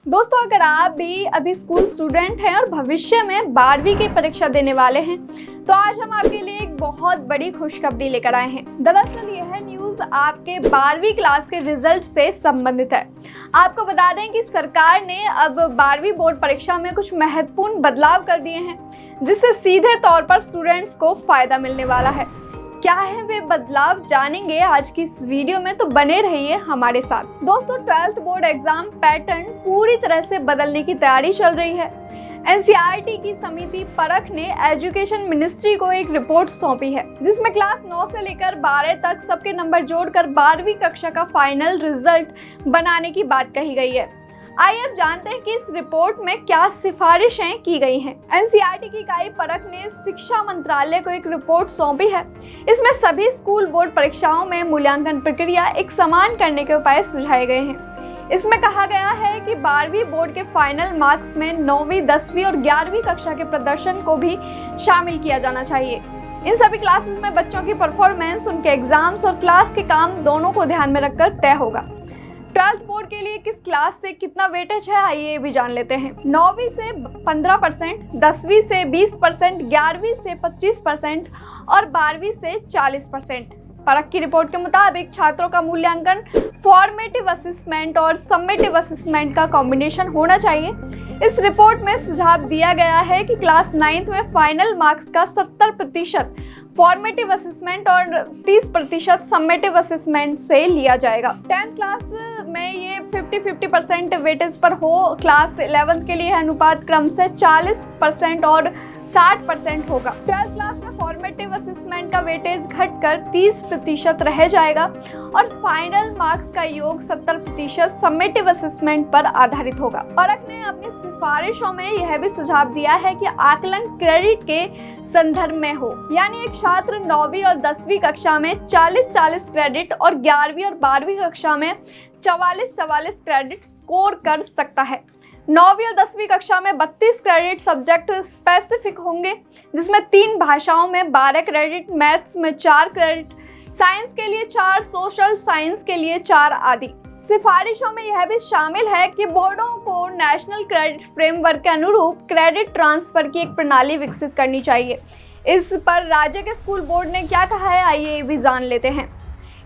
दोस्तों, अगर आप भी अभी स्कूल स्टूडेंट हैं और भविष्य में 12वीं की परीक्षा देने वाले हैं तो आज हम आपके लिए एक बहुत बड़ी खुशखबरी लेकर आए हैं। दरअसल यह न्यूज़ आपके 12वीं क्लास के रिजल्ट से संबंधित है। आपको बता दें कि सरकार ने अब 12वीं बोर्ड परीक्षा में कुछ महत्वपूर्ण बदलाव कर दिए हैं, जिससे सीधे तौर पर स्टूडेंट्स को फायदा मिलने वाला है। क्या है वे बदलाव जानेंगे आज की इस वीडियो में, तो बने रहिए हमारे साथ। दोस्तों, 12th बोर्ड एग्जाम पैटर्न पूरी तरह से बदलने की तैयारी चल रही है। एनसीईआरटी की समिति परख ने एजुकेशन मिनिस्ट्री को एक रिपोर्ट सौंपी है, जिसमें क्लास 9 से लेकर 12 तक सबके नंबर जोड़कर 12वीं कक्षा का फाइनल रिजल्ट बनाने की बात कही गई है। आइए अब जानते हैं कि इस रिपोर्ट में क्या सिफारिशें की गई हैं। एनसीईआरटी की इकाई परख ने शिक्षा मंत्रालय को एक रिपोर्ट सौंपी है। इसमें सभी स्कूल बोर्ड परीक्षाओं में मूल्यांकन प्रक्रिया एक समान करने के उपाय सुझाए गए हैं। इसमें कहा गया है कि 12वीं बोर्ड के फाइनल मार्क्स में 9वीं, 10वीं और 11वीं कक्षा के प्रदर्शन को भी शामिल किया जाना चाहिए। इन सभी क्लासेस में बच्चों की परफॉर्मेंस उनके एग्जाम्स और क्लास के काम दोनों को ध्यान में रखकर तय होगा। 12th बोर्ड के लिए किस क्लास से कितना वेटेज है, आइए ये भी जान लेते हैं। 9वीं से 15%, 10वीं से 20%, 11वीं से 25% और 12वीं से 40%। परख की रिपोर्ट के मुताबिक छात्रों का मूल्यांकन फॉर्मेटिव असेसमेंट और समेटिव असेसमेंट का कॉम्बिनेशन होना चाहिए। इस रिपोर्ट में सुझाव दिया गया है कि क्लास 9th में फाइनल मार्क्स का 70% फॉर्मेटिव असेसमेंट और 30% समेटिव असेसमेंट से लिया जाएगा। 10th क्लास में ये 50-50% वेटेज पर हो। क्लास 11th के लिए अनुपात क्रम से 40% और 60% होगा। 12th क्लास में फॉर्मेटिव असेसमेंट का वेटेज घटकर 30% रह जाएगा और फाइनल मार्क्स का योग 70% समेटिव असेसमेंट पर आधारित होगा। परख ने अपनी सिफारिशों में यह भी सुझाव दिया है कि आकलन क्रेडिट के संदर्भ में हो, यानी एक छात्र 9वीं और 10वीं कक्षा में 40-40 क्रेडिट और 11वीं और 12वीं कक्षा में 44-44 क्रेडिट स्कोर कर सकता है। 9वीं और 10वीं कक्षा में 32 क्रेडिट सब्जेक्ट स्पेसिफिक होंगे, जिसमें 3 भाषाओं में 12 क्रेडिट, मैथ्स में 4 क्रेडिट, साइंस के लिए 4, सोशल साइंस के लिए 4 आदि। सिफारिशों में यह भी शामिल है कि बोर्डों को नेशनल क्रेडिट फ्रेमवर्क के अनुरूप क्रेडिट ट्रांसफर की एक प्रणाली विकसित करनी चाहिए। इस पर राज्य के स्कूल बोर्ड ने क्या कहा है, आइए भी जान लेते हैं।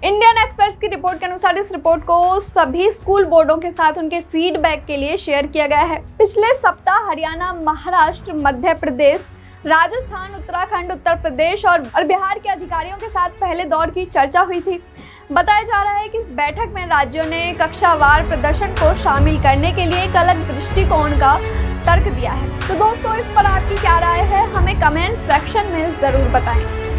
इंडियन एक्सप्रेस की रिपोर्ट के अनुसार इस रिपोर्ट को सभी स्कूल बोर्डों के साथ उनके फीडबैक के लिए शेयर किया गया है। पिछले सप्ताह हरियाणा, महाराष्ट्र, मध्य प्रदेश, राजस्थान, उत्तराखंड, उत्तर प्रदेश और बिहार के अधिकारियों के साथ पहले दौर की चर्चा हुई थी। बताया जा रहा है कि इस बैठक में राज्यों ने कक्षावार प्रदर्शन को शामिल करने के लिए एक अलग दृष्टिकोण का तर्क दिया है। तो दोस्तों, इस पर आपकी क्या राय है, हमें कमेंट सेक्शन में ज़रूर बताएं।